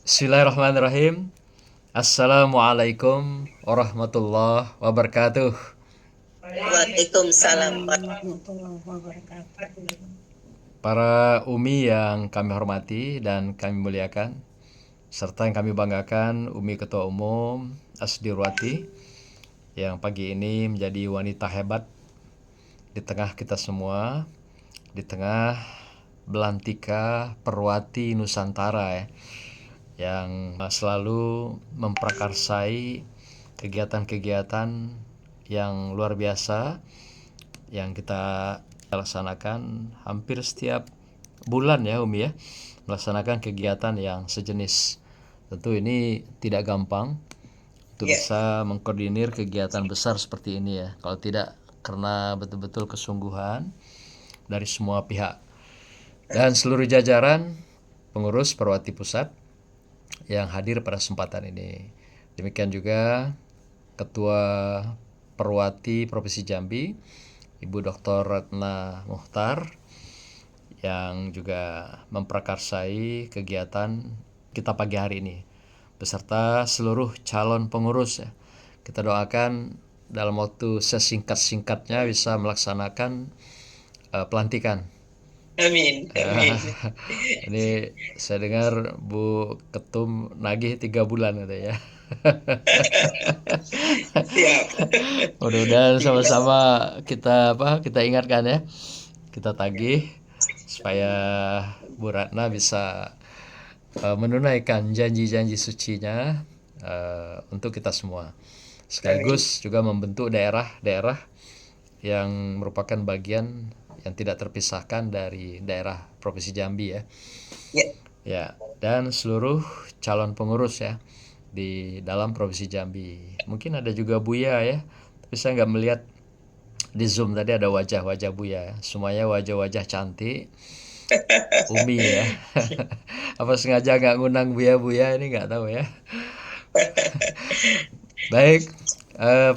Bismillahirrahmanirrahim. Assalamualaikum warahmatullahi wabarakatuh. Waalaikumsalam Warahmatullahi wabarakatuh. Para Umi yang kami hormati dan kami muliakan, serta yang kami banggakan, Umi Ketua Umum Asdiruati yang pagi ini menjadi wanita hebat di tengah kita semua, di tengah belantika perwati Nusantara ya, yang selalu memprakarsai kegiatan-kegiatan yang luar biasa yang kita laksanakan hampir setiap bulan ya Umi ya, melaksanakan kegiatan yang sejenis. Tentu ini tidak gampang untuk ya. bisa mengkoordinir kegiatan besar seperti ini ya, kalau tidak karena betul-betul kesungguhan dari semua pihak dan seluruh jajaran pengurus Perwati Pusat yang hadir pada kesempatan ini. Demikian juga Ketua Perwati Provinsi Jambi, Ibu Dr. Ratna Muhtar, yang juga memprakarsai kegiatan kita pagi hari ini beserta seluruh calon pengurus ya. Kita doakan dalam waktu sesingkat-singkatnya bisa melaksanakan pelantikan. Amin, amin. Ini saya dengar Bu Ketum nagih 3 bulan katanya ya. Siap. Mudah-mudahan Insya sama-sama kita ingatkan ya, kita tagih supaya Bu Ratna bisa menunaikan janji-janji sucinya untuk kita semua. Amin. Sekaligus juga membentuk daerah-daerah yang merupakan bagian yang tidak terpisahkan dari daerah Provinsi Jambi ya. Ya, Ya, dan seluruh calon pengurus ya di dalam Provinsi Jambi. Mungkin ada juga Buya ya, tapi saya nggak melihat di Zoom tadi ada wajah-wajah Buya ya. Semuanya wajah-wajah cantik. Umi ya. Apa sengaja nggak ngundang Buya-Buya ini nggak tahu ya. Baik,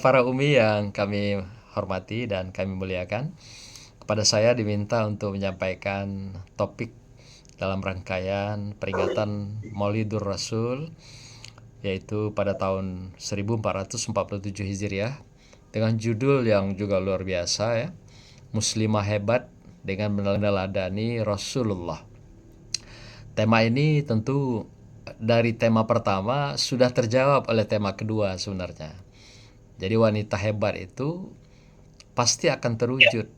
para Umi yang kami hormati dan kami muliakan, kepada saya diminta untuk menyampaikan topik dalam rangkaian peringatan Maulidur Rasul, yaitu pada tahun 1447 Hijriah, dengan judul yang juga luar biasa ya, Muslimah Hebat dengan meneladani Rasulullah. Tema ini tentu dari tema pertama sudah terjawab oleh tema kedua sebenarnya. Jadi wanita hebat itu pasti akan terwujud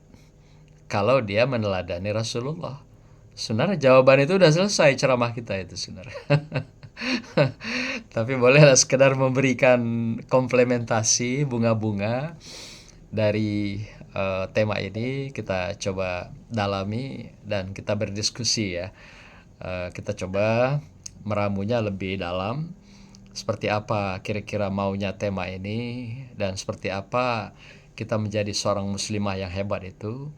kalau dia meneladani Rasulullah. Sebenarnya jawaban itu udah selesai ceramah kita itu sebenarnya. Tapi bolehlah sekedar memberikan komplementasi bunga-bunga dari tema ini, kita coba dalami dan kita berdiskusi ya. Kita coba meramunya lebih dalam, seperti apa kira-kira maunya tema ini dan seperti apa kita menjadi seorang muslimah yang hebat itu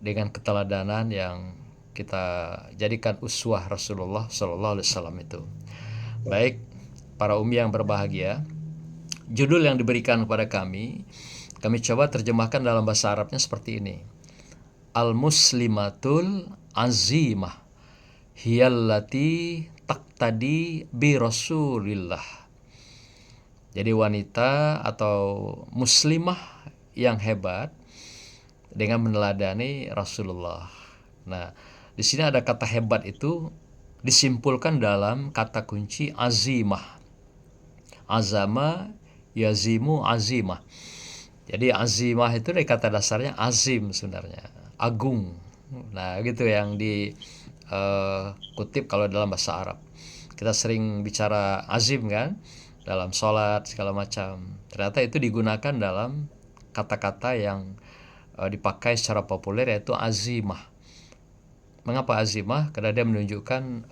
dengan keteladanan yang kita jadikan uswah Rasulullah Sallallahu Alaihi Wasallam itu. Baik, para umi yang berbahagia, judul yang diberikan kepada kami coba terjemahkan dalam bahasa Arabnya seperti ini. Al-muslimatul azimah hiyallati taqtadi bi Rasulillah. Jadi wanita atau muslimah yang hebat dengan meneladani Rasulullah. Nah, di sini ada kata hebat itu disimpulkan dalam kata kunci azimah. Azama yazimu azimah. Jadi azimah itu dari kata dasarnya azim sebenarnya, agung. Nah, gitu yang dikutip kalau dalam bahasa Arab. Kita sering bicara azim kan, dalam sholat segala macam. Ternyata itu digunakan dalam kata-kata yang dipakai secara populer, yaitu azimah. Mengapa azimah? Karena dia menunjukkan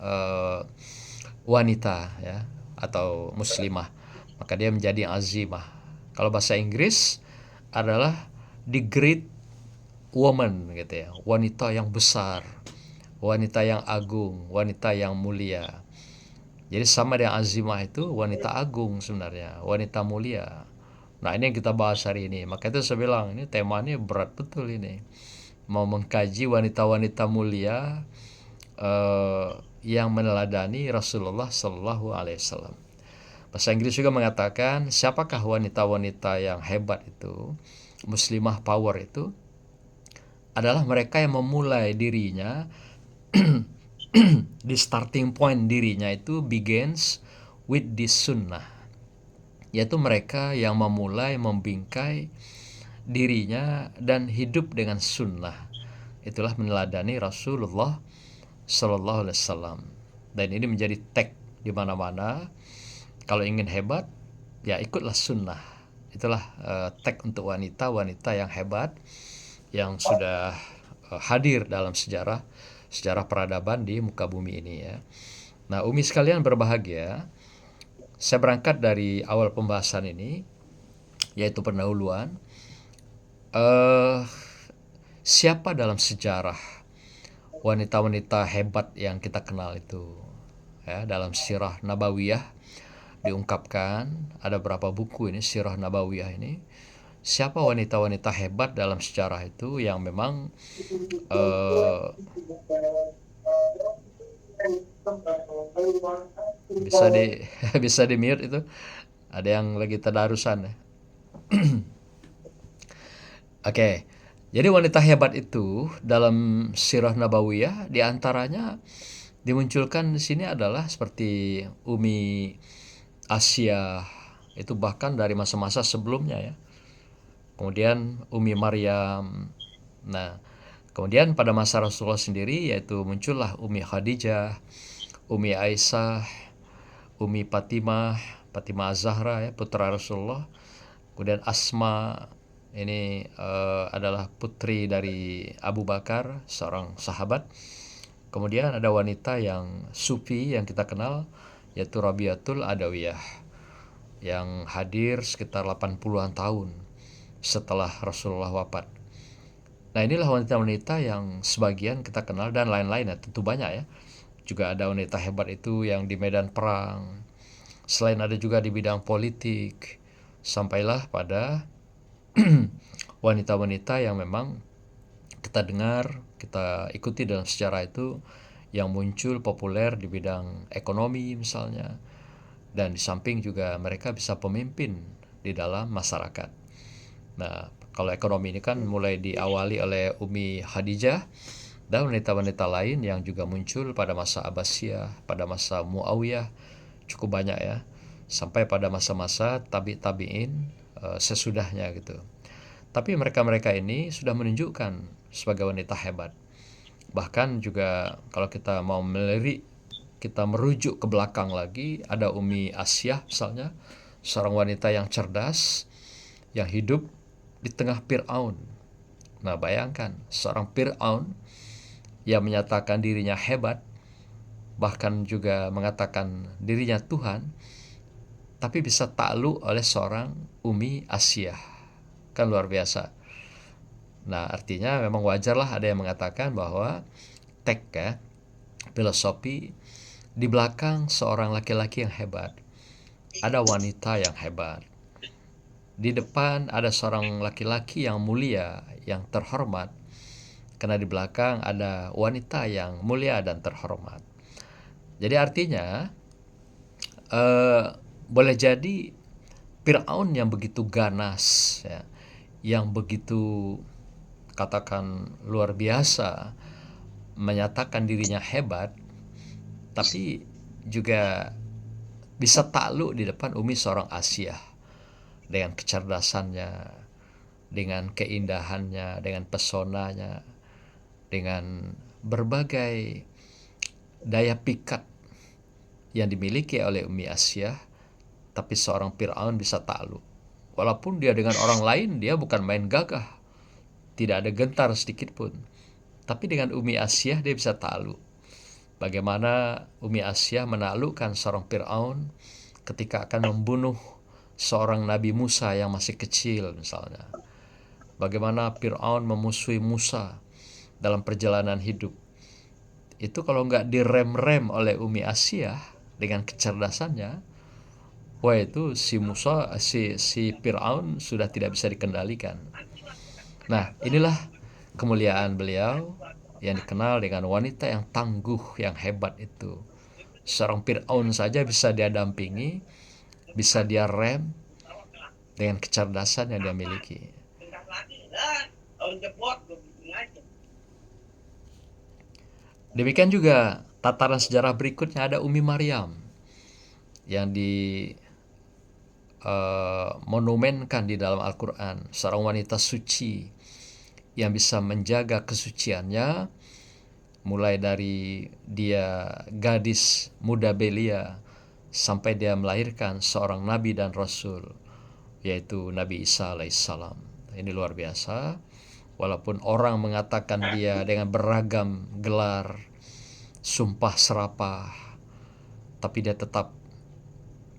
wanita ya, atau muslimah. Maka dia menjadi azimah. Kalau bahasa Inggris adalah the great woman gitu ya, wanita yang besar, wanita yang agung, wanita yang mulia. Jadi sama dengan azimah itu wanita agung sebenarnya, wanita mulia. Nah, ini yang kita bahas hari ini. Maka itu saya bilang ini temanya berat betul ini. Mau mengkaji wanita-wanita mulia yang meneladani Rasulullah Shallallahu Alaihi Wasallam. Bahasa Inggris juga mengatakan siapakah wanita-wanita yang hebat itu, muslimah power itu adalah mereka yang memulai dirinya di starting point dirinya itu begins with this sunnah, yaitu mereka yang memulai membingkai dirinya dan hidup dengan sunnah. Itulah meneladani Rasulullah Sallallahu Alaihi Wasallam. Dan ini menjadi tag di mana-mana. Kalau ingin hebat, ya ikutlah sunnah. Itulah tag untuk wanita-wanita yang hebat, yang sudah hadir dalam sejarah peradaban di muka bumi ini ya. Nah, Umi sekalian berbahagia, saya berangkat dari awal pembahasan ini, yaitu pendahuluan. Siapa dalam sejarah wanita-wanita hebat yang kita kenal itu? Ya, dalam Sirah Nabawiyah diungkapkan, ada berapa buku ini Sirah Nabawiyah ini. Siapa wanita-wanita hebat dalam sejarah itu yang memang bisa di bisa di mute itu. Ada yang lagi tadarusan ya. Oke. Jadi wanita hebat itu dalam Sirah Nabawiyah diantaranya dimunculkan di sini adalah seperti Umi Asia, itu bahkan dari masa-masa sebelumnya ya. Kemudian Umi Maryam. Nah, kemudian pada masa Rasulullah sendiri yaitu muncullah Umi Khadijah, Umi Aisyah, Umi Fatimah Az-Zahra ya, putra Rasulullah. Kemudian Asma, ini adalah putri dari Abu Bakar, seorang sahabat. Kemudian ada wanita yang sufi yang kita kenal, yaitu Rabiatul Adawiyah, yang hadir sekitar 80-an tahun setelah Rasulullah wafat. Nah, inilah wanita-wanita yang sebagian kita kenal dan lain-lain ya, tentu banyak ya. Juga ada wanita hebat itu yang di medan perang. Selain ada juga di bidang politik, sampailah pada wanita-wanita yang memang kita dengar, kita ikuti dalam sejarah itu, yang muncul populer di bidang ekonomi misalnya, dan di samping juga mereka bisa pemimpin di dalam masyarakat. Nah, kalau ekonomi ini kan mulai diawali oleh Umi Khadijah dan wanita-wanita lain yang juga muncul pada masa Abbasiyah, pada masa Muawiyah, cukup banyak ya, sampai pada masa-masa tabi'in sesudahnya gitu. Tapi mereka-mereka ini sudah menunjukkan sebagai wanita hebat. Bahkan juga kalau kita mau melirik, kita merujuk ke belakang lagi, ada Umi Asyah misalnya, seorang wanita yang cerdas, yang hidup di tengah Fir'aun. Nah, bayangkan seorang Fir'aun yang menyatakan dirinya hebat, bahkan juga mengatakan dirinya Tuhan, tapi bisa takluk oleh seorang Umi Asyah. Kan luar biasa. Nah, artinya memang wajarlah ada yang mengatakan bahwa ya, filosofi di belakang seorang laki-laki yang hebat ada wanita yang hebat. Di depan ada seorang laki-laki yang mulia, yang terhormat, karena di belakang ada wanita yang mulia dan terhormat. Jadi artinya boleh jadi Fir'aun yang begitu ganas ya, yang begitu katakan luar biasa, menyatakan dirinya hebat, tapi juga bisa takluk di depan Umi seorang Asyah dengan kecerdasannya, dengan keindahannya, dengan pesonanya, dengan berbagai daya pikat yang dimiliki oleh Umi Asyah, tapi seorang Fir'aun bisa takluk. Walaupun dia dengan orang lain dia bukan main gagah, tidak ada gentar sedikit pun. Tapi dengan Umi Asyah dia bisa takluk. Bagaimana Umi Asyah menaklukkan seorang Fir'aun ketika akan membunuh seorang Nabi Musa yang masih kecil misalnya. Bagaimana Fir'aun memusuhi Musa dalam perjalanan hidup. Itu kalau nggak direm-rem oleh Umi Asyah dengan kecerdasannya, wah itu si Fir'aun sudah tidak bisa dikendalikan. Nah, inilah kemuliaan beliau yang dikenal dengan wanita yang tangguh, yang hebat itu. Seorang Fir'aun saja bisa dia dampingi, bisa dia rem dengan kecerdasan yang dia miliki. Demikian juga tataran sejarah berikutnya ada Umi Maryam yang monumenkan di dalam Al-Quran, seorang wanita suci yang bisa menjaga kesuciannya mulai dari dia gadis muda belia sampai dia melahirkan seorang nabi dan rasul, yaitu Nabi Isa alaihissalam. Ini luar biasa. Walaupun orang mengatakan dia dengan beragam gelar, sumpah serapah, tapi dia tetap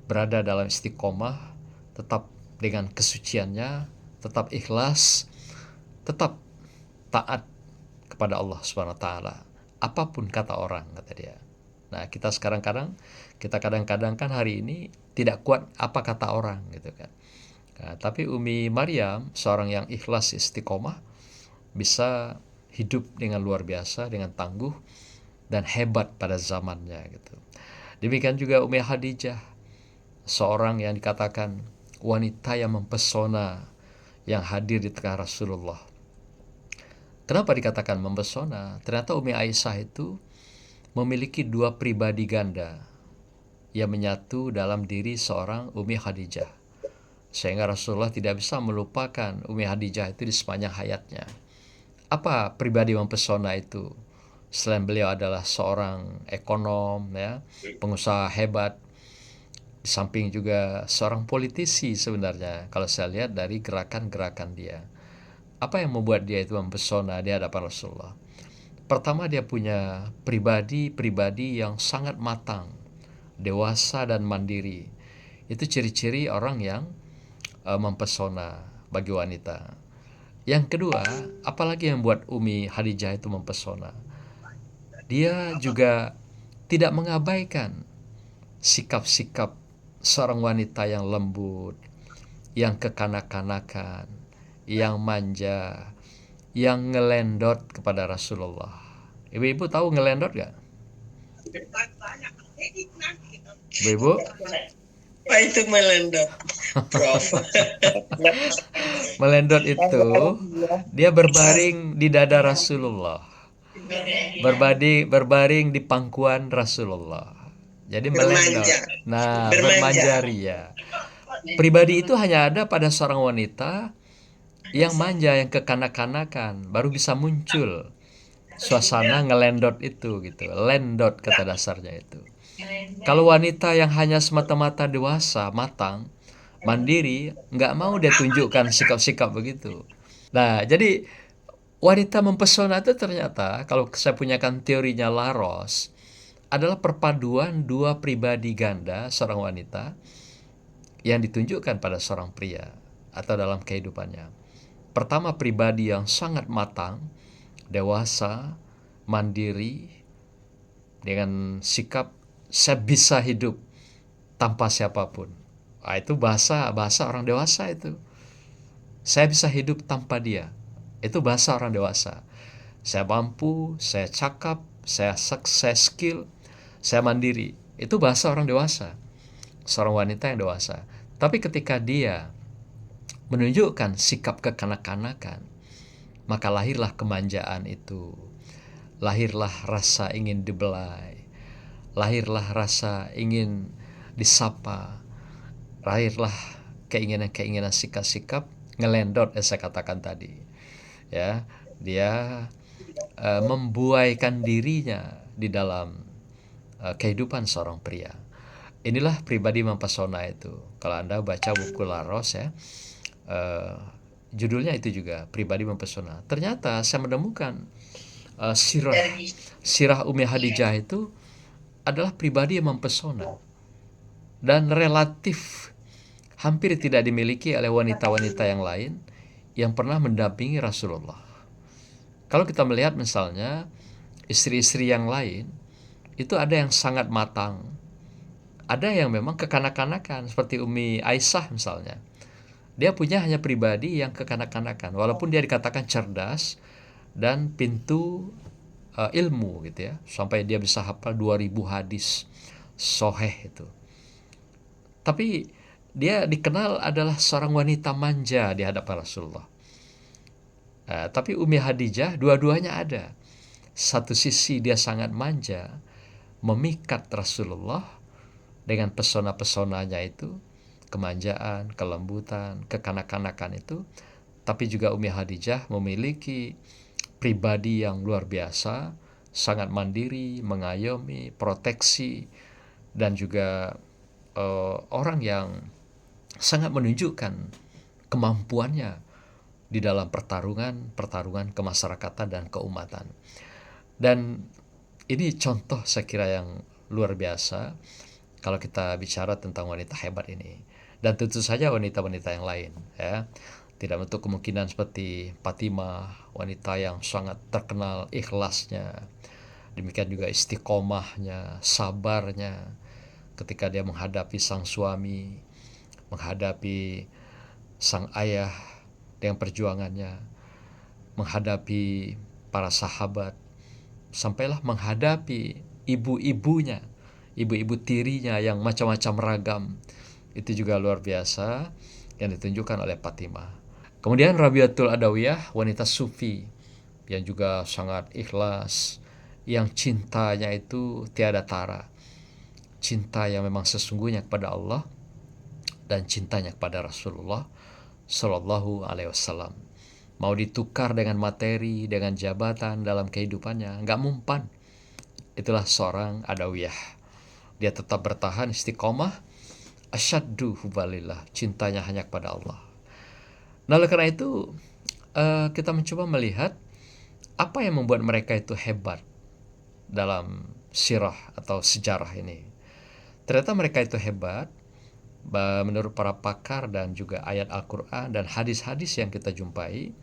berada dalam istiqomah, tetap dengan kesuciannya, tetap ikhlas, tetap taat kepada Allah Subhanahu wa taala. Apapun kata orang, kata dia. Nah, kita kadang-kadang kan hari ini tidak kuat apa kata orang gitu kan. Nah, tapi Umi Maryam, seorang yang ikhlas istiqomah, bisa hidup dengan luar biasa, dengan tangguh dan hebat pada zamannya gitu. Demikian juga Umi Khadijah, seorang yang dikatakan wanita yang mempesona yang hadir di tengah Rasulullah. Kenapa dikatakan mempesona? Ternyata Umi Aisyah itu memiliki dua pribadi ganda yang menyatu dalam diri seorang Umi Khadijah, sehingga Rasulullah tidak bisa melupakan Umi Khadijah itu di sepanjang hayatnya. Apa pribadi mempesona itu? Selain beliau adalah seorang ekonom, ya, pengusaha hebat, di samping juga seorang politisi sebenarnya kalau saya lihat dari gerakan-gerakan dia. Apa yang membuat dia itu mempesona di hadapan Rasulullah? Pertama, dia punya pribadi yang sangat matang, dewasa dan mandiri. Itu ciri-ciri orang yang mempesona bagi wanita. Yang kedua, apalagi yang membuat Umi Khadijah itu mempesona? Dia juga tidak mengabaikan sikap-sikap seorang wanita yang lembut, yang kekanak-kanakan, yang manja, yang ngelendot kepada Rasulullah. Ibu-ibu tahu ngelendot gak? Ibu-ibu? Apa itu melendot, Prof? Melendot itu dia berbaring di dada Rasulullah, berbaring di pangkuan Rasulullah. Jadi melendot. Bermanja. Nah, Bermanja. bermanja ria. Pribadi itu hanya ada pada seorang wanita yang manja, yang kekanak-kanakan, baru bisa muncul suasana ngelendot itu gitu. Lendot kata dasarnya itu. Kalau wanita yang hanya semata-mata dewasa, matang, mandiri, nggak mau dia tunjukkan sikap-sikap begitu. Nah, jadi wanita mempesona itu ternyata, kalau saya punyakan teorinya Laros, adalah perpaduan dua pribadi ganda seorang wanita yang ditunjukkan pada seorang pria atau dalam kehidupannya. Pertama, pribadi yang sangat matang, dewasa, mandiri, dengan sikap saya bisa hidup tanpa siapapun. Nah, itu bahasa orang dewasa itu. Saya bisa hidup tanpa dia. Itu bahasa orang dewasa. Saya mampu, saya cakap, saya skill, saya mandiri. Itu bahasa orang dewasa. Seorang wanita yang dewasa. Tapi ketika dia menunjukkan sikap kekanak-kanakan, maka lahirlah kemanjaan itu. Lahirlah rasa ingin dibelai. Lahirlah rasa ingin disapa. Lahirlah keinginan-keinginan sikap-sikap ngelendot saya katakan tadi. Ya, dia membuaikan dirinya di dalam kehidupan seorang pria. Inilah pribadi mempesona itu. Kalau Anda baca buku Laros ya, judulnya itu juga pribadi mempesona. Ternyata saya menemukan sirah Umi Khadijah itu adalah pribadi yang mempesona dan relatif hampir tidak dimiliki oleh wanita-wanita yang lain yang pernah mendampingi Rasulullah. Kalau kita melihat misalnya istri-istri yang lain, itu ada yang sangat matang, ada yang memang kekanak-kanakan seperti Umi Aisyah misalnya. Dia punya hanya pribadi yang kekanak-kanakan, walaupun dia dikatakan cerdas dan pintu ilmu gitu ya, sampai dia bisa hafal 2000 hadis soheh itu. Tapi dia dikenal adalah seorang wanita manja di hadapan Rasulullah. Tapi Umi Hadijah dua-duanya ada. Satu sisi dia sangat manja, memikat Rasulullah dengan pesona-pesonanya itu, kemanjaan, kelembutan, kekanak-kanakan itu. Tapi juga Umi Hadijah memiliki pribadi yang luar biasa, sangat mandiri, mengayomi, proteksi, dan juga orang yang sangat menunjukkan kemampuannya di dalam pertarungan kemasyarakatan dan keumatan. Dan ini contoh saya kira yang luar biasa kalau kita bicara tentang wanita hebat ini. Dan tentu saja wanita-wanita yang lain ya. Tidak menutup kemungkinan seperti Fatimah, wanita yang sangat terkenal ikhlasnya. Demikian juga istiqomahnya, sabarnya ketika dia menghadapi sang suami, menghadapi sang ayah dengan perjuangannya, menghadapi para sahabat, sampailah menghadapi ibu-ibunya, ibu-ibu tirinya yang macam-macam ragam. Itu juga luar biasa yang ditunjukkan oleh Fatimah. Kemudian Rabiatul Adawiyah, wanita sufi yang juga sangat ikhlas, yang cintanya itu tiada tara. Cinta yang memang sesungguhnya kepada Allah dan cintanya kepada Rasulullah Shallallahu Alaihi Wasallam. Mau ditukar dengan materi, dengan jabatan dalam kehidupannya, nggak mempan. Itulah seorang Adawiyah. Dia tetap bertahan istiqomah, asyaddu hubalillah, cintanya hanya kepada Allah. Nah, oleh karena itu kita mencoba melihat apa yang membuat mereka itu hebat dalam sirah atau sejarah ini. Ternyata mereka itu hebat menurut para pakar dan juga ayat Al-Quran dan hadis-hadis yang kita jumpai,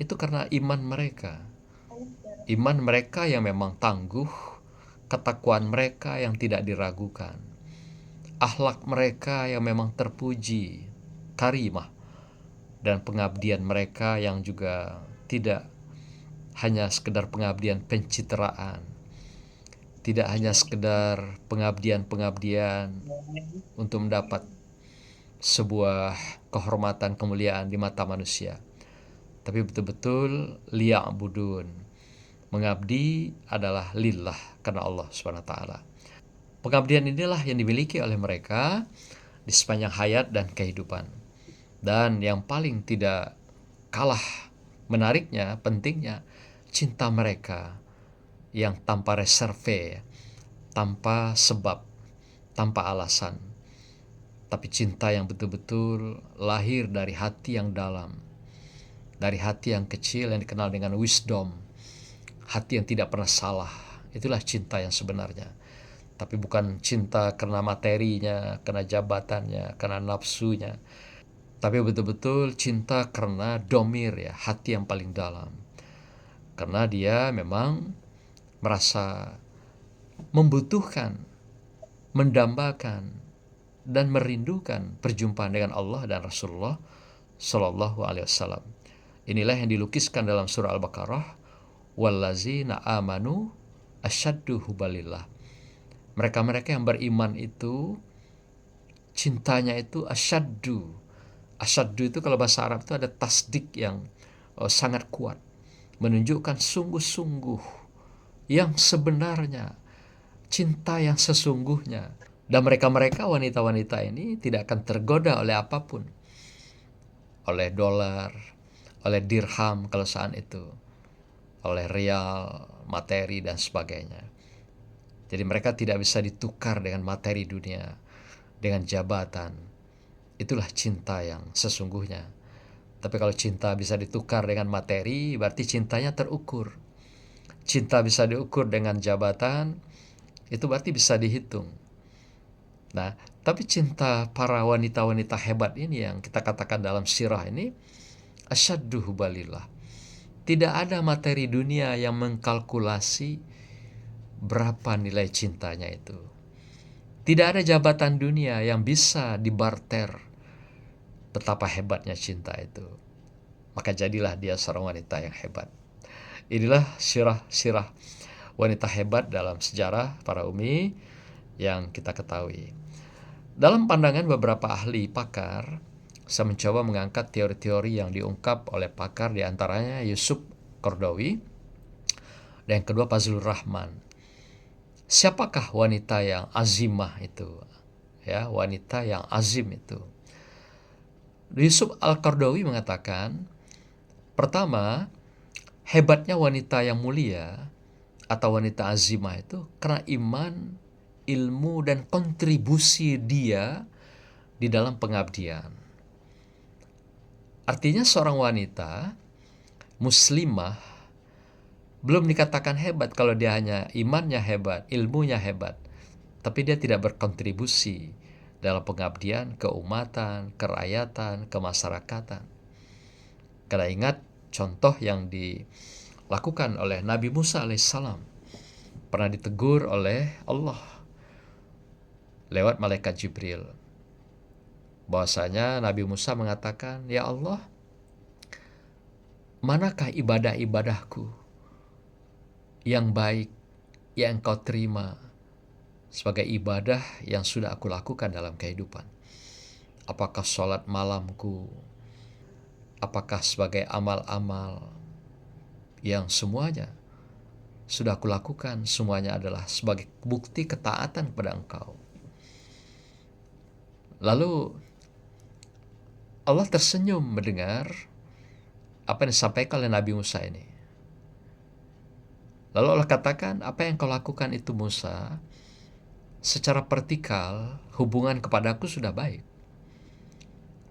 itu karena iman mereka. Iman mereka yang memang tangguh, ketakwaan mereka yang tidak diragukan, akhlak mereka yang memang terpuji, karimah, dan pengabdian mereka yang juga tidak hanya sekedar pengabdian pencitraan, tidak hanya sekedar pengabdian-pengabdian untuk mendapat sebuah kehormatan, kemuliaan di mata manusia, tapi betul-betul liya'budun, mengabdi adalah lillah, karena Allah Subhanahu wa taala. Pengabdian inilah yang dimiliki oleh mereka di sepanjang hayat dan kehidupan. Dan yang paling tidak kalah menariknya, pentingnya, cinta mereka yang tanpa reserve, tanpa sebab, tanpa alasan, tapi cinta yang betul-betul lahir dari hati yang dalam, dari hati yang kecil yang dikenal dengan wisdom, hati yang tidak pernah salah. Itulah cinta yang sebenarnya. Tapi bukan cinta karena materinya, karena jabatannya, karena nafsunya, tapi betul-betul cinta karena domir, ya, hati yang paling dalam. Karena dia memang merasa membutuhkan, mendambakan, dan merindukan perjumpaan dengan Allah dan Rasulullah Shallallahu Alaihi Wasallam. Inilah yang dilukiskan dalam surah Al-Baqarah, wallazina amanu asyaddu hubalillah. Mereka-mereka yang beriman itu cintanya itu asyaddu. Asyaddu itu kalau bahasa Arab itu ada tasdik yang sangat kuat, menunjukkan sungguh-sungguh, yang sebenarnya, cinta yang sesungguhnya. Dan mereka-mereka, wanita-wanita ini tidak akan tergoda oleh apapun, oleh dolar, oleh dirham kalau saat itu, oleh rial, materi dan sebagainya. Jadi mereka tidak bisa ditukar dengan materi dunia, dengan jabatan. Itulah cinta yang sesungguhnya. Tapi kalau cinta bisa ditukar dengan materi, berarti cintanya terukur. Cinta bisa diukur dengan jabatan, itu berarti bisa dihitung. Nah, tapi cinta para wanita-wanita hebat ini yang kita katakan dalam sirah ini, asyaddu hubalillah. Tidak ada materi dunia yang mengkalkulasi berapa nilai cintanya itu. Tidak ada jabatan dunia yang bisa dibarter betapa hebatnya cinta itu. Maka jadilah dia seorang wanita yang hebat. Inilah sirah-sirah wanita hebat dalam sejarah para umi yang kita ketahui. Dalam pandangan beberapa ahli pakar, saya mencoba mengangkat teori-teori yang diungkap oleh pakar, di antaranya Yusuf Qaradawi dan yang kedua Fazlur Rahman. Siapakah wanita yang azimah itu? Ya, wanita yang azim itu. Yusuf Al-Qaradawi mengatakan, pertama, hebatnya wanita yang mulia atau wanita azimah itu karena iman, ilmu, dan kontribusi dia di dalam pengabdian. Artinya seorang wanita muslimah belum dikatakan hebat kalau dia hanya imannya hebat, ilmunya hebat, tapi dia tidak berkontribusi dalam pengabdian, keumatan, kerakyatan, kemasyarakatan. Karena ingat contoh yang dilakukan oleh Nabi Musa alaihissalam, pernah ditegur oleh Allah lewat malaikat Jibril, bahwasanya Nabi Musa mengatakan, "Ya Allah, manakah ibadah-ibadahku yang baik yang Engkau terima sebagai ibadah yang sudah aku lakukan dalam kehidupan? Apakah sholat malamku? Apakah sebagai amal-amal yang semuanya sudah aku lakukan, semuanya adalah sebagai bukti ketaatan kepada Engkau?" Lalu Allah tersenyum mendengar apa yang disampaikan oleh Nabi Musa ini. Lalu Allah katakan, apa yang kau lakukan itu Musa, secara vertikal hubungan kepadaku sudah baik.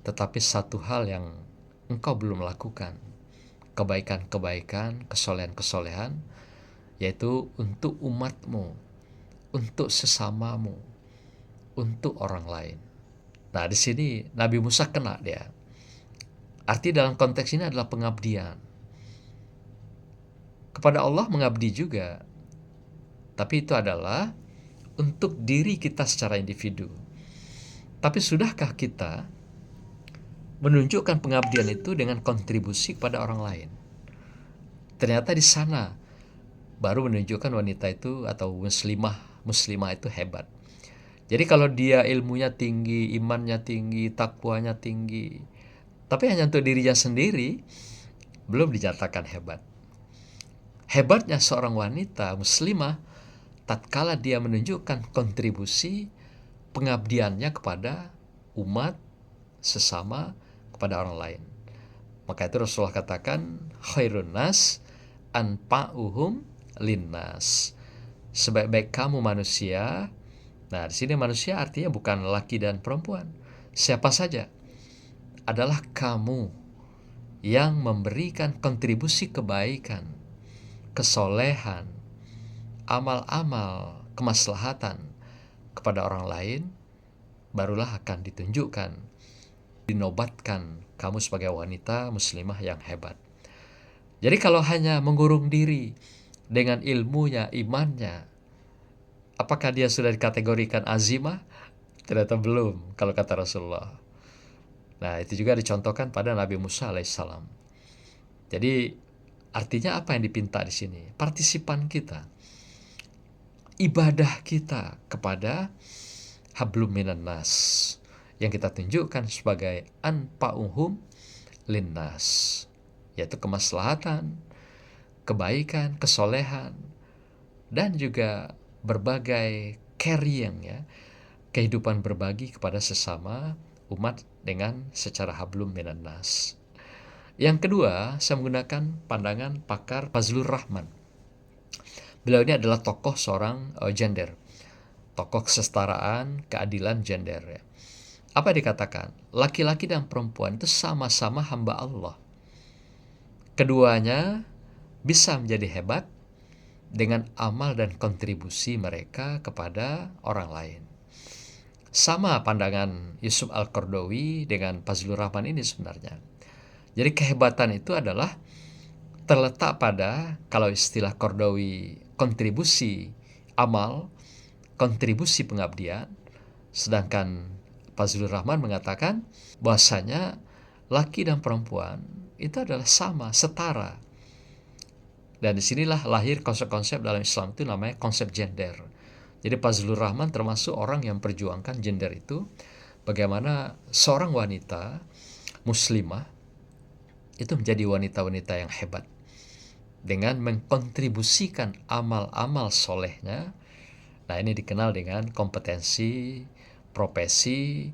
Tetapi satu hal yang engkau belum lakukan, kebaikan-kebaikan, kesolehan-kesolehan, yaitu untuk umatmu, untuk sesamamu, untuk orang lain. Nah, di sini Nabi Musa kena dia. Arti dalam konteks ini adalah pengabdian. Kepada Allah mengabdi juga, tapi itu adalah untuk diri kita secara individu. Tapi sudahkah kita menunjukkan pengabdian itu dengan kontribusi kepada orang lain? Ternyata di sana baru menunjukkan wanita itu atau muslimah itu hebat. Jadi kalau dia ilmunya tinggi, imannya tinggi, takwanya tinggi, tapi hanya untuk dirinya sendiri, belum dinyatakan hebat. Hebatnya seorang wanita muslimah tatkala dia menunjukkan kontribusi pengabdiannya kepada umat, sesama, kepada orang lain. Maka itu Rasulullah katakan, khairun nas anfa'uhum linnas. Sebaik-baik kamu manusia. Nah, di sini manusia artinya bukan laki dan perempuan. Siapa saja adalah kamu yang memberikan kontribusi kebaikan, kesolehan, amal-amal, kemaslahatan kepada orang lain, barulah akan ditunjukkan, dinobatkan kamu sebagai wanita muslimah yang hebat. Jadi kalau hanya mengurung diri dengan ilmunya, imannya, apakah dia sudah dikategorikan azimah? Ternyata belum, kalau kata Rasulullah. Nah, itu juga dicontohkan pada Nabi Musa alaihissalam. Jadi artinya apa yang dipinta di sini? Partisipan kita, ibadah kita kepada hablum minan nas, yang kita tunjukkan sebagai anfa'uhum linnas, yaitu kemaslahatan, kebaikan, kesolehan, dan juga berbagai caring, ya, kehidupan berbagi kepada sesama umat dengan secara hablum minan nas. Yang kedua, saya menggunakan pandangan pakar Fazlur Rahman. Beliau ini adalah tokoh seorang gender, tokoh kesetaraan, keadilan gender, ya. Apa dikatakan? Laki-laki dan perempuan itu sama-sama hamba Allah. Keduanya bisa menjadi hebat dengan amal dan kontribusi mereka kepada orang lain. Sama pandangan Yusuf Al-Qaradawi dengan Fazlur Rahman ini sebenarnya. Jadi kehebatan itu adalah terletak pada, kalau istilah Qaradawi, kontribusi amal, kontribusi pengabdian, sedangkan Fazlur Rahman mengatakan bahwasanya laki dan perempuan itu adalah sama, setara Dan disinilah lahir konsep-konsep dalam Islam itu namanya konsep gender. Jadi Fazlur Rahman termasuk orang yang perjuangkan gender itu, bagaimana seorang wanita muslimah itu menjadi wanita-wanita yang hebat dengan mengkontribusikan amal-amal solehnya. Nah, ini dikenal dengan kompetensi, profesi,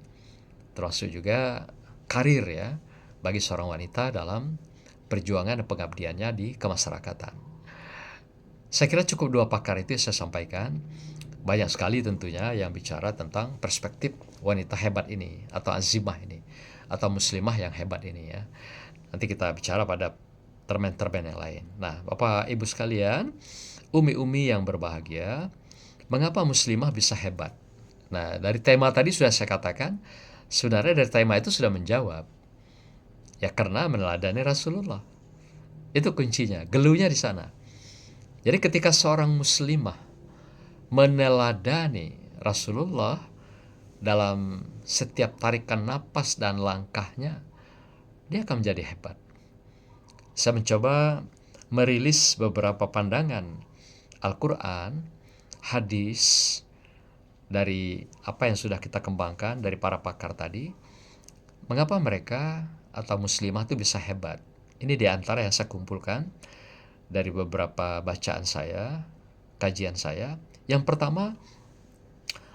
termasuk juga karir ya, bagi seorang wanita dalam perjuangan dan pengabdiannya di kemasyarakatan. Saya kira cukup 2 pakar itu yang saya sampaikan. Banyak sekali tentunya yang bicara tentang perspektif wanita hebat ini, atau azimah ini, atau muslimah yang hebat ini ya. Nanti kita bicara pada termen-termen yang lain. Nah, Bapak Ibu sekalian, umi-umi yang berbahagia, mengapa muslimah bisa hebat? Nah, dari tema tadi sudah saya katakan, sebenarnya dari tema itu sudah menjawab. Ya karena meneladani Rasulullah. Itu kuncinya, gelunya di sana. Jadi ketika seorang muslimah meneladani Rasulullah dalam setiap tarikan napas dan langkahnya, dia akan menjadi hebat. Saya mencoba merilis beberapa pandangan Al-Quran, hadis, dari apa yang sudah kita kembangkan dari para pakar tadi. Mengapa mereka atau muslimah itu bisa hebat? Ini di antara yang saya kumpulkan dari beberapa bacaan saya, kajian saya. Yang pertama,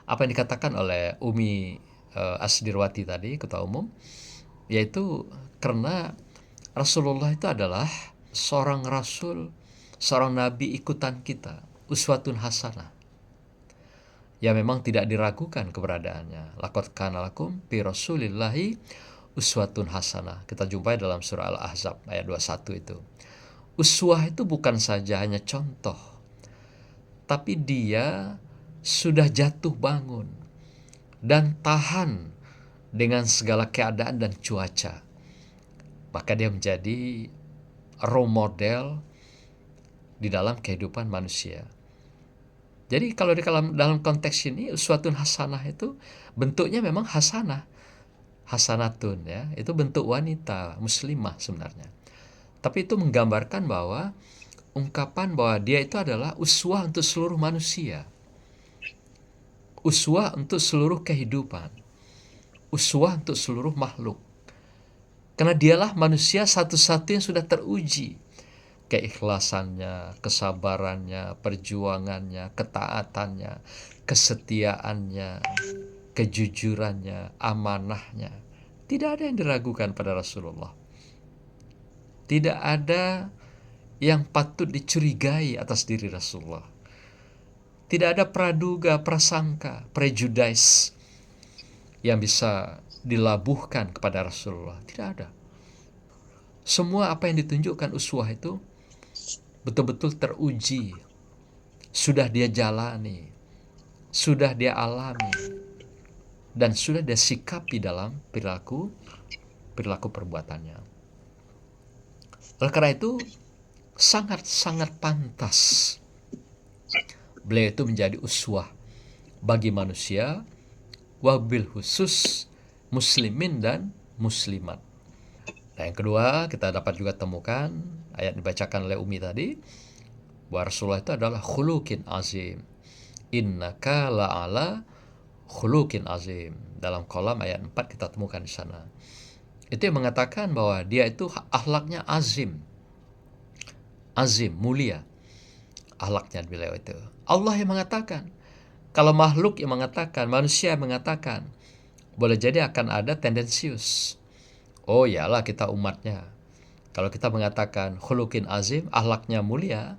apa yang dikatakan oleh Umi Asdirwati tadi, Ketua Umum, yaitu karena Rasulullah itu adalah seorang rasul, seorang nabi ikutan kita, uswatun hasanah. Ya memang tidak diragukan keberadaannya. Laqad kana lakum fi Rasulillahi uswatun hasanah. Kita jumpai dalam surah Al-Ahzab ayat 21 itu. Uswah itu bukan saja hanya contoh, tapi dia sudah jatuh bangun dan tahan dengan segala keadaan dan cuaca. Maka dia menjadi role model di dalam kehidupan manusia. Jadi kalau dalam konteks ini uswatun hasanah itu bentuknya memang hasanah, hasanatun ya, itu bentuk wanita muslimah sebenarnya. Tapi itu menggambarkan bahwa ungkapan bahwa dia itu adalah uswah untuk seluruh manusia, uswah untuk seluruh kehidupan, uswah untuk seluruh makhluk. Karena dialah manusia satu-satu yang sudah teruji keikhlasannya, kesabarannya, perjuangannya, ketaatannya, kesetiaannya, kejujurannya, amanahnya. Tidak ada yang diragukan pada Rasulullah. Tidak ada yang patut dicurigai atas diri Rasulullah. Tidak ada praduga, prasangka, prejudice yang bisa dilabuhkan kepada Rasulullah. Tidak ada. Semua apa yang ditunjukkan uswah itu betul-betul teruji, sudah dia jalani, sudah dia alami, dan sudah dia sikapi dalam perilaku perbuatannya. Oleh karena itu, sangat-sangat pantas beliau itu menjadi uswah bagi manusia, wabil khusus muslimin dan muslimat. Nah, yang kedua, kita dapat juga temukan ayat dibacakan oleh Umi tadi, bahwa Rasulullah itu adalah khuluqin azim. Innaka la'ala khuluqin azim. Dalam kolam ayat 4 kita temukan di sana. Itu yang mengatakan bahwa dia itu akhlaknya azim. Azim, mulia. Akhlaknya beliau itu. Allah yang mengatakan. Kalau makhluk yang mengatakan, manusia yang mengatakan, boleh jadi akan ada tendensius. Oh iyalah kita umatnya. Kalau kita mengatakan khuluqin azim, akhlaknya mulia,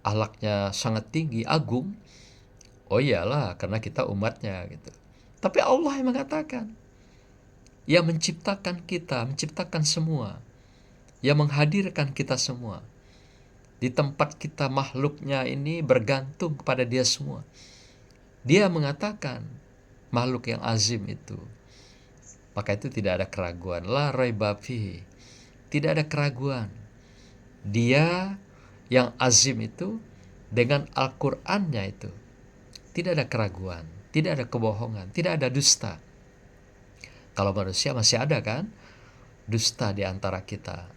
akhlaknya sangat tinggi, agung, oh iyalah karena kita umatnya gitu. Tapi Allah yang mengatakan, yang menciptakan kita, menciptakan semua, yang menghadirkan kita semua. Di tempat kita makhluknya ini bergantung kepada dia semua. Dia mengatakan makhluk yang azim itu. Maka itu tidak ada keraguan. La raiba fihi. Tidak ada keraguan. Dia yang azim itu dengan Al-Qur'annya itu. Tidak ada keraguan. Tidak ada kebohongan. Tidak ada dusta. Kalau manusia masih ada kan? Dusta di antara kita.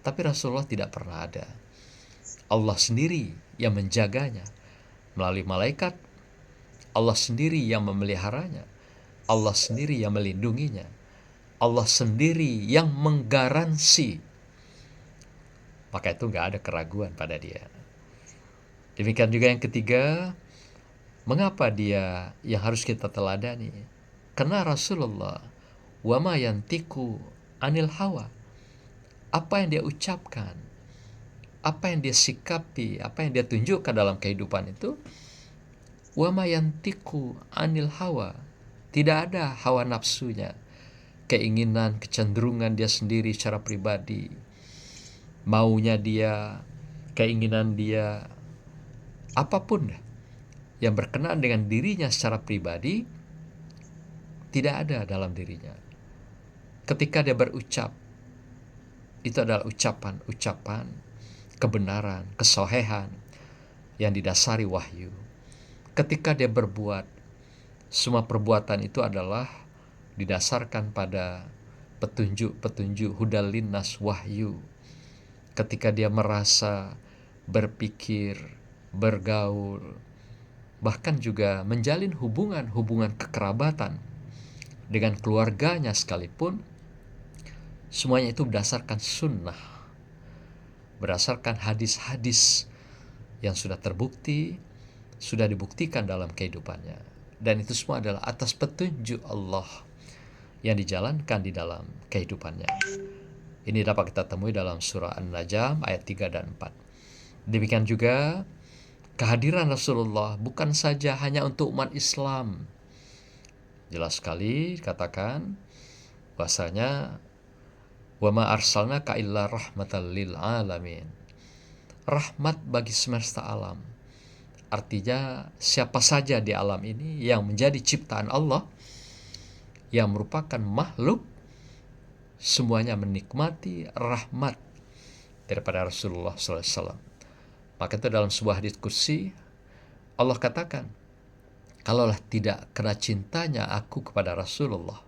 Tapi Rasulullah tidak pernah ada. Allah sendiri yang menjaganya melalui malaikat, Allah sendiri yang memeliharanya, Allah sendiri yang melindunginya, Allah sendiri yang menggaransi. Maka itu nggak ada keraguan pada dia. Demikian juga yang ketiga, mengapa dia yang harus kita teladani? Karena Rasulullah, wa ma yantiku anil hawa. Apa yang dia ucapkan, apa yang dia sikapi, apa yang dia tunjukkan dalam kehidupan itu, wa ma yantiku anil hawa. Tidak ada hawa nafsunya, keinginan, kecenderungan dia sendiri secara pribadi, maunya dia, keinginan dia, apapun yang berkenaan dengan dirinya secara pribadi, tidak ada dalam dirinya. Ketika dia berucap, itu adalah ucapan-ucapan kebenaran, kesohehan yang didasari wahyu. Ketika dia berbuat, semua perbuatan itu adalah didasarkan pada petunjuk-petunjuk hudal linnas, wahyu. Ketika dia merasa, berpikir, bergaul, bahkan juga menjalin hubungan kekerabatan dengan keluarganya sekalipun, semuanya itu berdasarkan sunnah, berdasarkan hadis-hadis yang sudah terbukti, sudah dibuktikan dalam kehidupannya. Dan itu semua adalah atas petunjuk Allah yang dijalankan di dalam kehidupannya. Ini dapat kita temui dalam surah An-Najm ayat 3 dan 4. Demikian juga kehadiran Rasulullah bukan saja hanya untuk umat Islam. Jelas sekali katakan bahasanya wa ma arsalnaka illa rahmatan lil alamin. Rahmat bagi semesta alam. Artinya siapa saja di alam ini yang menjadi ciptaan Allah, yang merupakan makhluk, semuanya menikmati rahmat daripada Rasulullah SAW. Maka itu dalam sebuah diskusi Allah katakan, kalaulah tidak karena cintanya aku kepada Rasulullah,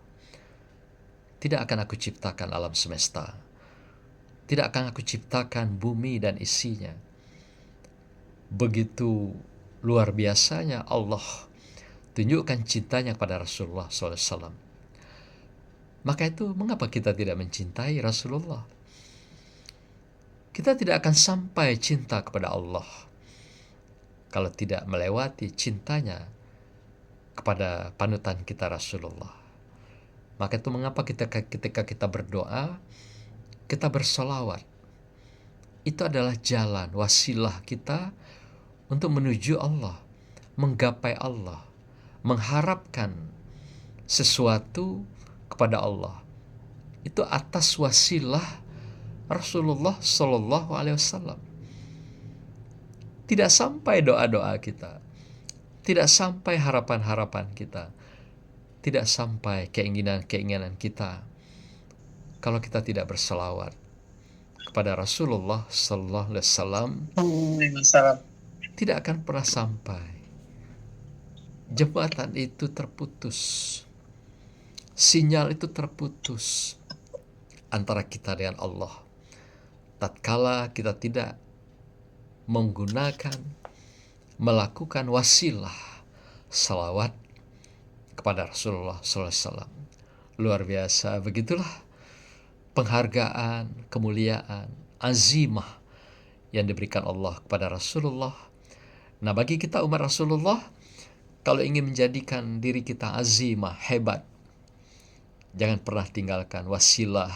tidak akan aku ciptakan alam semesta, tidak akan aku ciptakan bumi dan isinya. Begitu luar biasanya Allah tunjukkan cintanya kepada Rasulullah SAW. Maka itu mengapa kita tidak mencintai Rasulullah? Kita tidak akan sampai cinta kepada Allah kalau tidak melewati cintanya kepada panutan kita Rasulullah. Maka itu mengapa ketika kita berdoa, kita bersolawat. Itu adalah jalan, wasilah kita untuk menuju Allah, menggapai Allah, mengharapkan sesuatu kepada Allah. Itu atas wasilah Rasulullah Shallallahu Alaihi Wasallam. Tidak sampai doa-doa kita, tidak sampai harapan-harapan kita, tidak sampai keinginan-keinginan kita, kalau kita tidak berselawat kepada Rasulullah Sallallahu Alaihi Wasallam, tidak akan pernah sampai. Jembatan itu terputus, sinyal itu terputus antara kita dengan Allah. Tatkala kita tidak melakukan wasilah salawat kepada Rasulullah SAW. Luar biasa, begitulah penghargaan, kemuliaan, azimah yang diberikan Allah kepada Rasulullah. Nah, bagi kita umat Rasulullah, kalau ingin menjadikan diri kita azimah, hebat, jangan pernah tinggalkan wasilah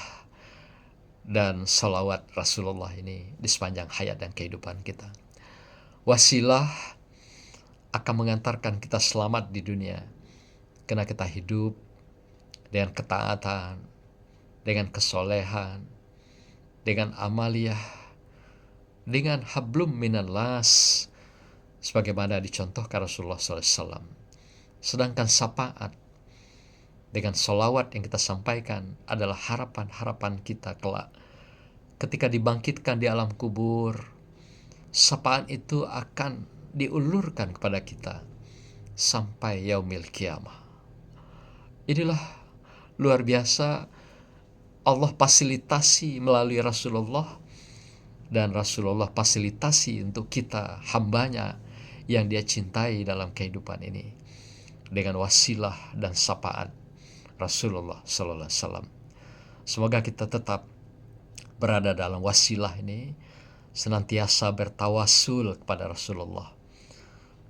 dan salawat Rasulullah ini di sepanjang hayat dan kehidupan kita. Wasilah akan mengantarkan kita selamat di dunia, karena kita hidup dengan ketaatan, dengan kesolehan, dengan amaliyah, dengan hablum minallas, sebagaimana dicontohkan Rasulullah SAW. Sedangkan syafaat dengan solawat yang kita sampaikan adalah harapan-harapan kita kelak. Ketika dibangkitkan di alam kubur, syafaat itu akan diulurkan kepada kita sampai yaumil kiamah. Inilah luar biasa Allah fasilitasi melalui Rasulullah dan Rasulullah fasilitasi untuk kita, hambanya yang dia cintai dalam kehidupan ini, dengan wasilah dan sapaan Rasulullah Sallallahu Alaihi Wasallam. Semoga kita tetap berada dalam wasilah ini, senantiasa bertawasul kepada Rasulullah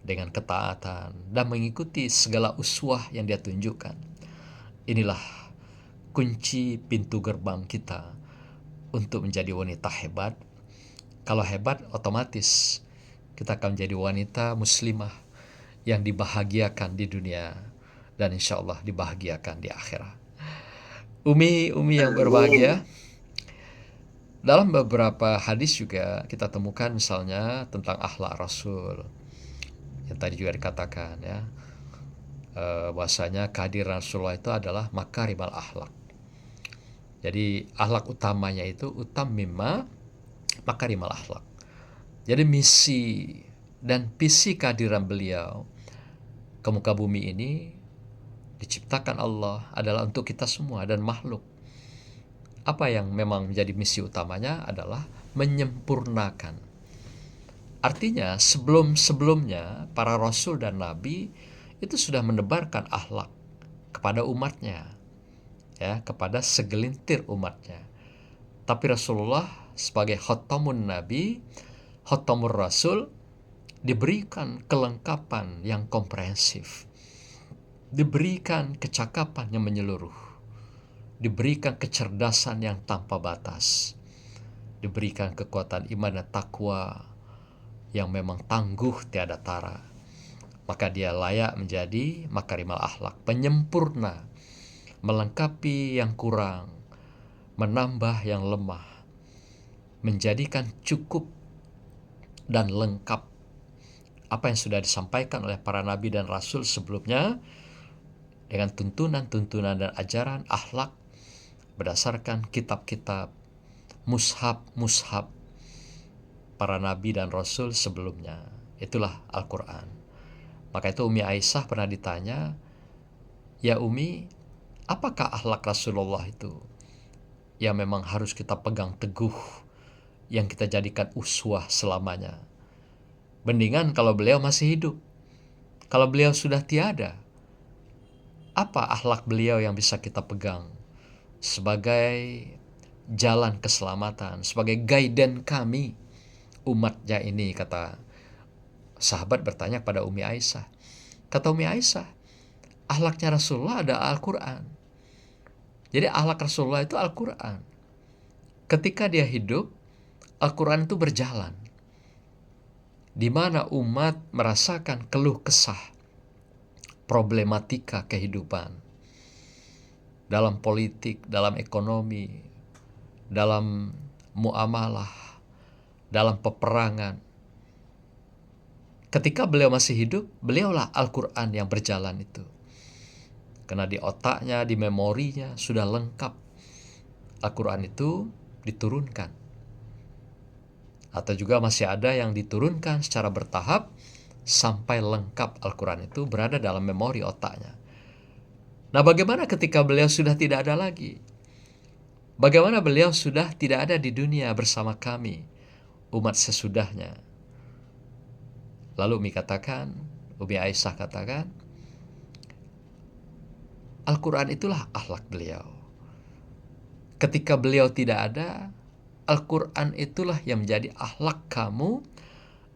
dengan ketaatan dan mengikuti segala uswah yang dia tunjukkan. Inilah kunci pintu gerbang kita untuk menjadi wanita hebat. Kalau hebat, otomatis kita akan menjadi wanita muslimah yang dibahagiakan di dunia dan insya Allah dibahagiakan di akhirat. Umi yang berbahagia, dalam beberapa hadis juga kita temukan misalnya tentang akhlak Rasul yang tadi juga dikatakan ya, bahwasanya kehadiran Rasulullah itu adalah makarimal akhlak. Jadi akhlak utamanya itu utammima makarimal akhlak. Jadi misi dan visi kehadiran beliau ke muka bumi ini diciptakan Allah adalah untuk kita semua dan makhluk. Apa yang memang menjadi misi utamanya adalah menyempurnakan. Artinya sebelum-sebelumnya para rasul dan nabi itu sudah menebarkan akhlak kepada umatnya, ya, kepada segelintir umatnya. Tapi Rasulullah sebagai khatamun nabi, khatamur rasul, diberikan kelengkapan yang komprehensif, diberikan kecakapan yang menyeluruh, diberikan kecerdasan yang tanpa batas, diberikan kekuatan iman dan takwa yang memang tangguh tiada tara. Maka dia layak menjadi makarimal akhlak, penyempurna, melengkapi yang kurang, menambah yang lemah, menjadikan cukup dan lengkap apa yang sudah disampaikan oleh para nabi dan rasul sebelumnya dengan tuntunan-tuntunan dan ajaran akhlak berdasarkan kitab-kitab, mushaf para nabi dan rasul sebelumnya. Itulah Al-Quran. Maka itu Umi Aisyah pernah ditanya, ya Umi, apakah akhlak Rasulullah itu yang memang harus kita pegang teguh, yang kita jadikan uswah selamanya? Mendingan kalau beliau masih hidup. Kalau beliau sudah tiada, apa akhlak beliau yang bisa kita pegang sebagai jalan keselamatan, sebagai guidance kami umatnya ini, kata sahabat bertanya pada Umi Aisyah. Kata Umi Aisyah, akhlaknya Rasulullah ada Al-Quran. Jadi akhlak Rasulullah itu Al-Quran. Ketika dia hidup, Al-Quran itu berjalan. Di mana umat merasakan keluh kesah, problematika kehidupan, dalam politik, dalam ekonomi, dalam muamalah, dalam peperangan. Ketika beliau masih hidup, beliaulah Al-Quran yang berjalan itu. Karena di otaknya, di memorinya sudah lengkap. Al-Quran itu diturunkan. Atau juga masih ada yang diturunkan secara bertahap sampai lengkap Al-Quran itu berada dalam memori otaknya. Nah, bagaimana ketika beliau sudah tidak ada lagi? Bagaimana beliau sudah tidak ada di dunia bersama kami, umat sesudahnya? Lalu Umi Aisyah katakan, Al-Quran itulah akhlak beliau. Ketika beliau tidak ada, Al-Quran itulah yang menjadi akhlak kamu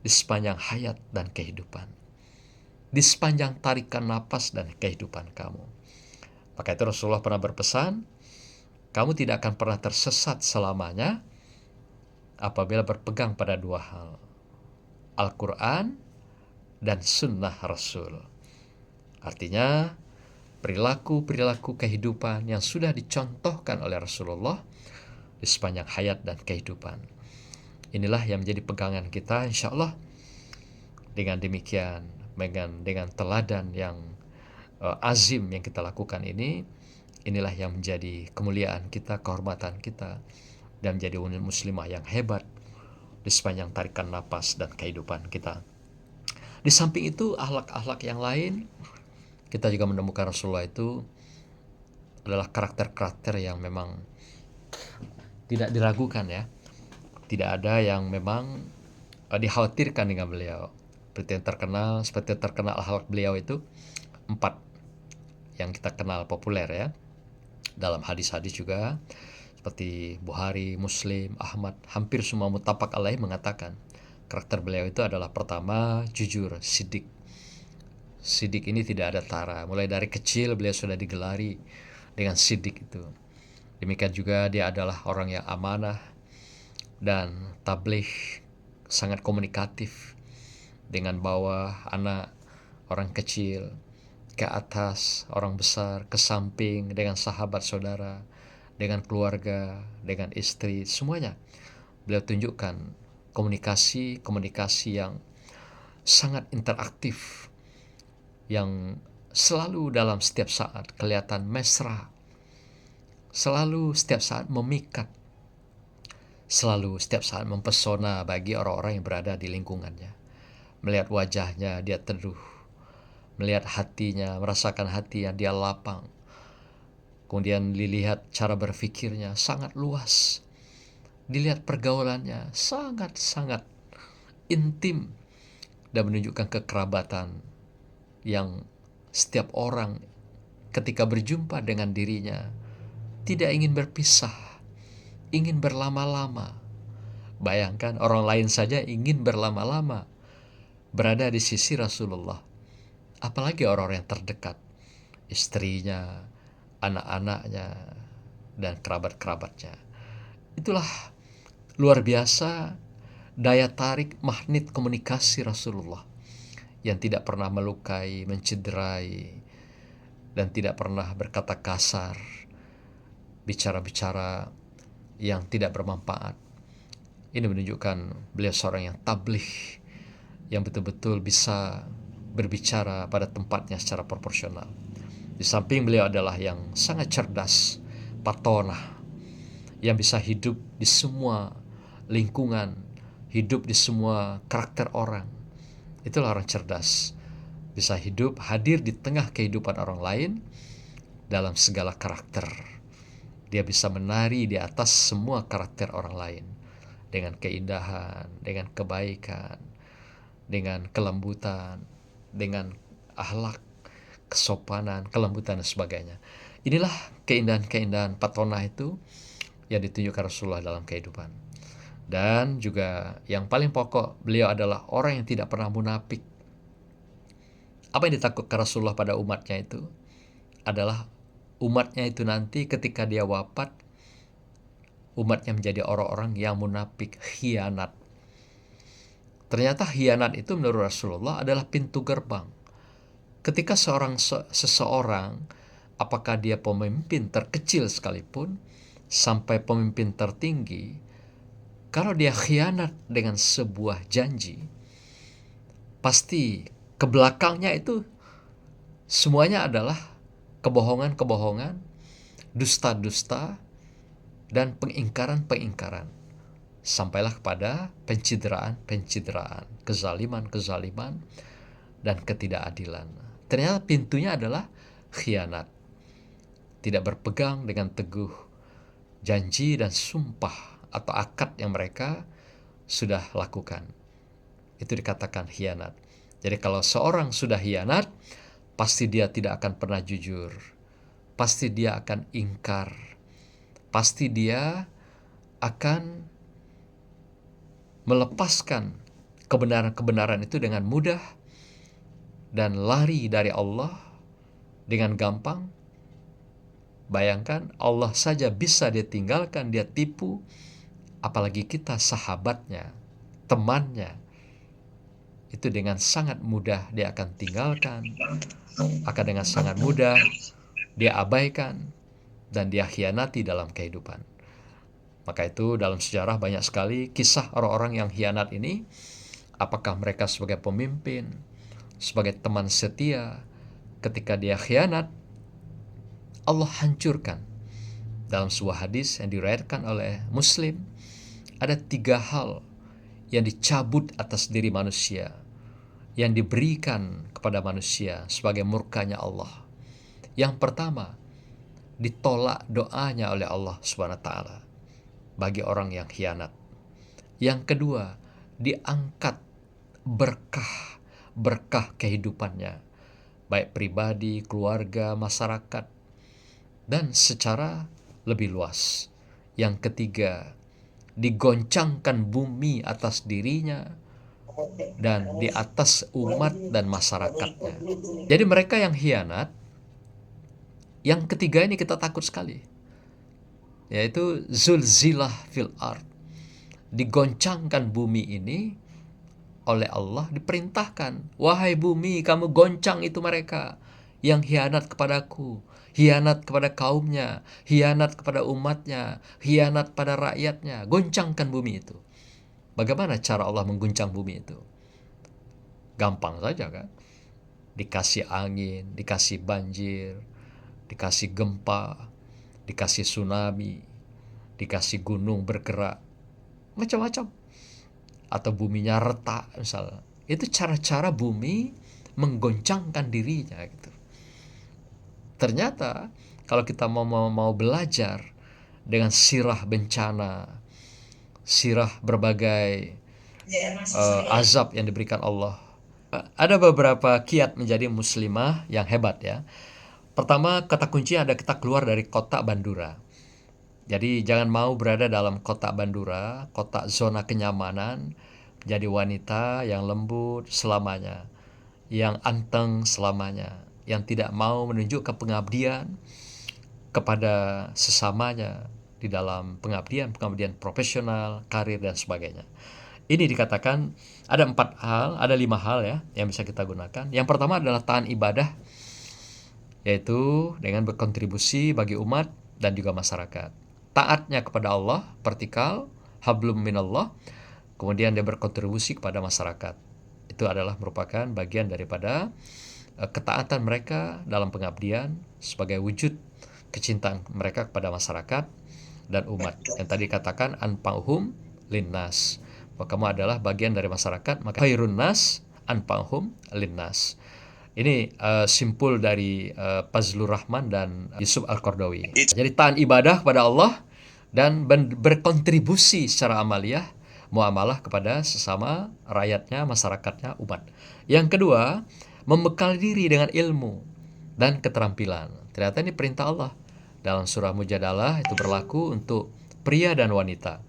di sepanjang hayat dan kehidupan, di sepanjang tarikan napas dan kehidupan kamu. Maka itu Rasulullah pernah berpesan, kamu tidak akan pernah tersesat selamanya apabila berpegang pada dua hal, Al-Quran dan sunnah Rasul. Artinya perilaku-perilaku kehidupan yang sudah dicontohkan oleh Rasulullah di sepanjang hayat dan kehidupan. Inilah yang menjadi pegangan kita, insya Allah. Dengan demikian, dengan teladan yang azim yang kita lakukan ini, inilah yang menjadi kemuliaan kita, kehormatan kita, dan menjadi muslimah yang hebat di sepanjang tarikan napas dan kehidupan kita. Di samping itu, akhlak-akhlak yang lain, kita juga menemukan Rasulullah itu adalah karakter-karakter yang memang tidak diragukan ya. Tidak ada yang memang dikhawatirkan dengan beliau. Seperti yang terkenal akhlak beliau itu 4 yang kita kenal populer ya. Dalam hadis-hadis juga seperti Bukhari, Muslim, Ahmad, hampir semua muttafaq alaih mengatakan karakter beliau itu adalah pertama jujur, sidik. Sidik ini tidak ada tara. Mulai dari kecil beliau sudah digelari dengan sidik itu. Demikian juga dia adalah orang yang amanah dan tabligh, sangat komunikatif dengan bawah, anak, orang kecil, ke atas, orang besar, ke samping, dengan sahabat saudara, dengan keluarga, dengan istri, semuanya. Beliau tunjukkan komunikasi yang sangat interaktif, yang selalu dalam setiap saat kelihatan mesra, selalu setiap saat memikat, selalu setiap saat mempesona bagi orang-orang yang berada di lingkungannya. Melihat wajahnya dia teduh, melihat hatinya, merasakan hati yang dia lapang. Kemudian dilihat cara berfikirnya sangat luas, dilihat pergaulannya sangat-sangat intim dan menunjukkan kekerabatan yang setiap orang ketika berjumpa dengan dirinya tidak ingin berpisah, ingin berlama-lama. Bayangkan orang lain saja ingin berlama-lama berada di sisi Rasulullah, apalagi orang-orang yang terdekat, istrinya, anak-anaknya, dan kerabat-kerabatnya. Itulah luar biasa daya tarik magnet komunikasi Rasulullah yang tidak pernah melukai, mencederai, dan tidak pernah berkata kasar, bicara-bicara yang tidak bermanfaat. Ini menunjukkan beliau seorang yang tabligh, yang betul-betul bisa berbicara pada tempatnya secara proporsional. Di samping beliau adalah yang sangat cerdas, patonah, yang bisa hidup di semua lingkungan, hidup di semua karakter orang. Itulah orang cerdas, bisa hidup, hadir di tengah kehidupan orang lain dalam segala karakter. Dia bisa menari di atas semua karakter orang lain dengan keindahan, dengan kebaikan, dengan kelembutan, dengan akhlak, kesopanan, kelembutan, dan sebagainya. Inilah keindahan-keindahan patonah itu yang ditunjukkan Rasulullah dalam kehidupan. Dan juga yang paling pokok, beliau adalah orang yang tidak pernah munafik. Apa yang ditakutkan Rasulullah pada umatnya itu adalah umatnya itu nanti ketika dia wafat, umatnya menjadi orang-orang yang munafik, khianat. Ternyata khianat itu menurut Rasulullah adalah pintu gerbang. Ketika seseorang, apakah dia pemimpin terkecil sekalipun, sampai pemimpin tertinggi, kalau dia khianat dengan sebuah janji, pasti ke belakangnya itu semuanya adalah kebohongan-kebohongan, dusta-dusta, dan pengingkaran-pengingkaran. Sampailah kepada pencideraan-pencideraan, kezaliman-kezaliman, dan ketidakadilan. Ternyata pintunya adalah khianat. Tidak berpegang dengan teguh janji dan sumpah atau akad yang mereka sudah lakukan. Itu dikatakan khianat. Jadi kalau seorang sudah khianat, pasti dia tidak akan pernah jujur. Pasti dia akan ingkar. Pasti dia akan melepaskan kebenaran-kebenaran itu dengan mudah dan lari dari Allah dengan gampang. Bayangkan, Allah saja bisa dia tinggalkan, dia tipu, apalagi kita sahabatnya, temannya. Itu dengan sangat mudah dia akan tinggalkan, akan dengan sangat mudah dia abaikan, dan dia khianati dalam kehidupan. Maka itu dalam sejarah banyak sekali kisah orang-orang yang khianat ini, apakah mereka sebagai pemimpin, sebagai teman setia, ketika dia khianat, Allah hancurkan. Dalam sebuah hadis yang diriwayatkan oleh Muslim, ada 3 hal yang dicabut atas diri manusia, yang diberikan kepada manusia sebagai murkanya Allah. Yang pertama, ditolak doanya oleh Allah Subhanahu wa taala bagi orang yang khianat. Yang kedua, diangkat berkah kehidupannya, baik pribadi, keluarga, masyarakat, dan secara lebih luas. Yang ketiga, digoncangkan bumi atas dirinya dan di atas umat dan masyarakatnya. Jadi mereka yang hianat, yang ketiga ini kita takut sekali, yaitu zulzilah fil ard. Digoncangkan bumi ini oleh Allah, diperintahkan, wahai bumi, kamu goncang itu mereka yang hianat kepadaku, hianat kepada kaumnya, hianat kepada umatnya, hianat pada rakyatnya. Goncangkan bumi itu. Bagaimana cara Allah mengguncang bumi itu? Gampang saja kan? Dikasih angin, dikasih banjir, dikasih gempa, dikasih tsunami, dikasih gunung bergerak, macam-macam. Atau buminya retak misalnya. Itu cara-cara bumi menggoncangkan dirinya gitu. Ternyata kalau kita mau belajar dengan sirah bencana, sirah berbagai azab yang diberikan Allah, ada beberapa kiat menjadi muslimah yang hebat ya. Pertama, kata kunci ada kita keluar dari kotak Bandura. Jadi jangan mau berada dalam kotak Bandura, kotak zona kenyamanan, jadi wanita yang lembut selamanya, yang anteng selamanya, yang tidak mau menunjukkan pengabdian kepada sesamanya di dalam pengabdian profesional, karir, dan sebagainya. Ini dikatakan ada 4 hal, ada 5 hal ya yang bisa kita gunakan. Yang pertama adalah tahan ibadah, yaitu dengan berkontribusi bagi umat dan juga masyarakat. Taatnya kepada Allah, vertikal, hablum minallah, kemudian dia berkontribusi kepada masyarakat. Itu adalah merupakan bagian daripada ketaatan mereka dalam pengabdian sebagai wujud kecintaan mereka kepada masyarakat dan umat. Yang tadi katakan anfa'uhum linnas, bahwa kamu adalah bagian dari masyarakat, maka khairun nas anfa'uhum linnas. Ini simpul dari Fazlur Rahman dan Yusuf Al-Qardawi. Jadi taat ibadah kepada Allah dan berkontribusi secara amaliyah, muamalah kepada sesama rakyatnya, masyarakatnya, umat. Yang kedua, membekal diri dengan ilmu dan keterampilan. Ternyata ini perintah Allah. Dalam surah Mujadalah itu berlaku untuk pria dan wanita.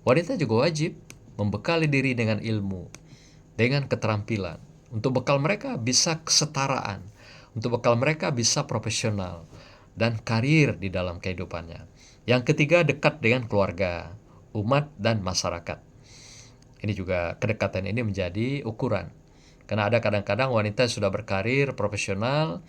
Wanita juga wajib membekali diri dengan ilmu, dengan keterampilan. Untuk bekal mereka bisa kesetaraan, untuk bekal mereka bisa profesional dan karir di dalam kehidupannya. Yang ketiga, dekat dengan keluarga, umat, dan masyarakat. Ini juga kedekatan ini menjadi ukuran. Karena ada kadang-kadang wanita sudah berkarir profesional,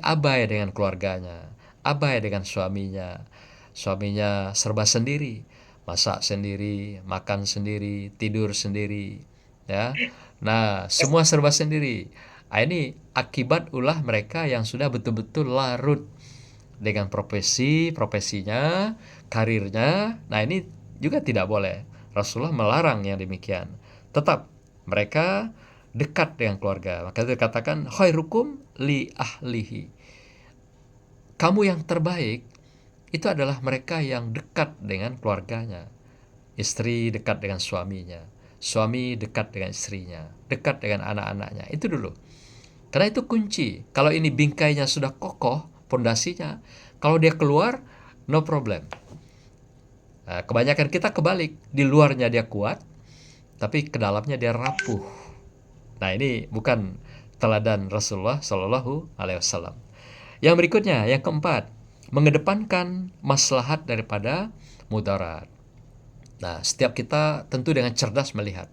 abai dengan keluarganya, abai dengan suaminya. Suaminya serba sendiri, masak sendiri, makan sendiri, tidur sendiri, ya. Nah, semua serba sendiri. Ini akibat ulah mereka yang sudah betul-betul larut dengan profesinya, karirnya. Nah, ini juga tidak boleh. Rasulullah melarang yang demikian. Tetap mereka dekat dengan keluarga. Maka itu dikatakan khairukum li ahlihi. Kamu yang terbaik itu adalah mereka yang dekat dengan keluarganya. Istri dekat dengan suaminya, suami dekat dengan istrinya, dekat dengan anak-anaknya. Itu dulu. Karena itu kunci. Kalau ini bingkainya sudah kokoh, pondasinya, kalau dia keluar, no problem. Nah, kebanyakan kita kebalik. Di luarnya dia kuat, tapi ke dalamnya dia rapuh. Nah, ini bukan teladan Rasulullah Shallallahu Alaihi Wasallam. Yang berikutnya, yang keempat, mengedepankan maslahat daripada mudarat. Nah, setiap kita tentu dengan cerdas melihat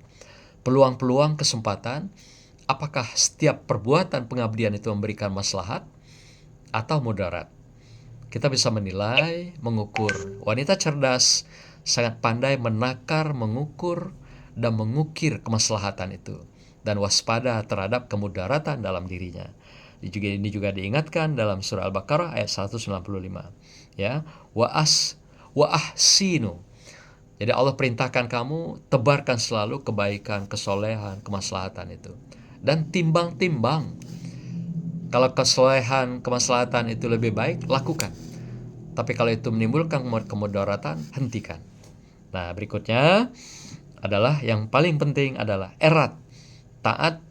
peluang-peluang kesempatan, apakah setiap perbuatan pengabdian itu memberikan maslahat atau mudarat. Kita bisa menilai, mengukur. Wanita cerdas sangat pandai menakar, mengukur, dan mengukir kemaslahatan itu, dan waspada terhadap kemudaratan dalam dirinya. Ini juga diingatkan dalam surah Al-Baqarah ayat 195. Ya, wa ahsinu. Jadi Allah perintahkan kamu tebarkan selalu kebaikan, kesolehan, kemaslahatan itu. Dan timbang-timbang. Kalau kesolehan, kemaslahatan itu lebih baik, lakukan. Tapi kalau itu menimbulkan kemudaratan, hentikan. Nah, berikutnya adalah yang paling penting adalah erat, taat,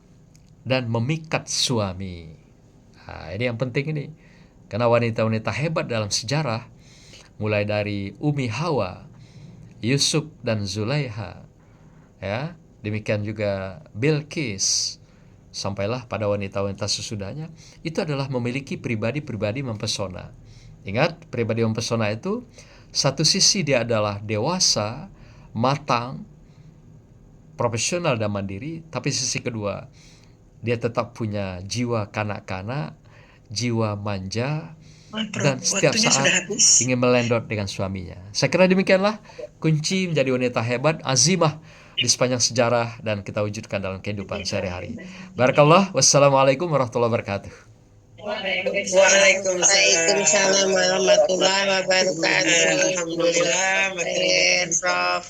dan memikat suami. Nah, ini yang penting ini. Karena wanita-wanita hebat dalam sejarah, mulai dari Umi Hawa, Yusuf dan Zulaiha, ya, demikian juga Bilqis, sampailah pada wanita-wanita sesudahnya, itu adalah memiliki pribadi-pribadi mempesona. Ingat, pribadi mempesona itu satu sisi dia adalah dewasa, matang, profesional dan mandiri, tapi sisi kedua dia tetap punya jiwa kanak-kanak, jiwa manja, Wah, Prof, dan setiap waktunya sudah saat habis. ingin melendot dengan suaminya. Saya kira demikianlah kunci menjadi wanita hebat, azimah di sepanjang sejarah, dan kita wujudkan dalam kehidupan sehari-hari. Barakallah. Wassalamualaikum warahmatullahi wabarakatuh. Waalaikumsalam. Waalaikumsalam warahmatullahi wabarakatuh. Alhamdulillah, makin Prof.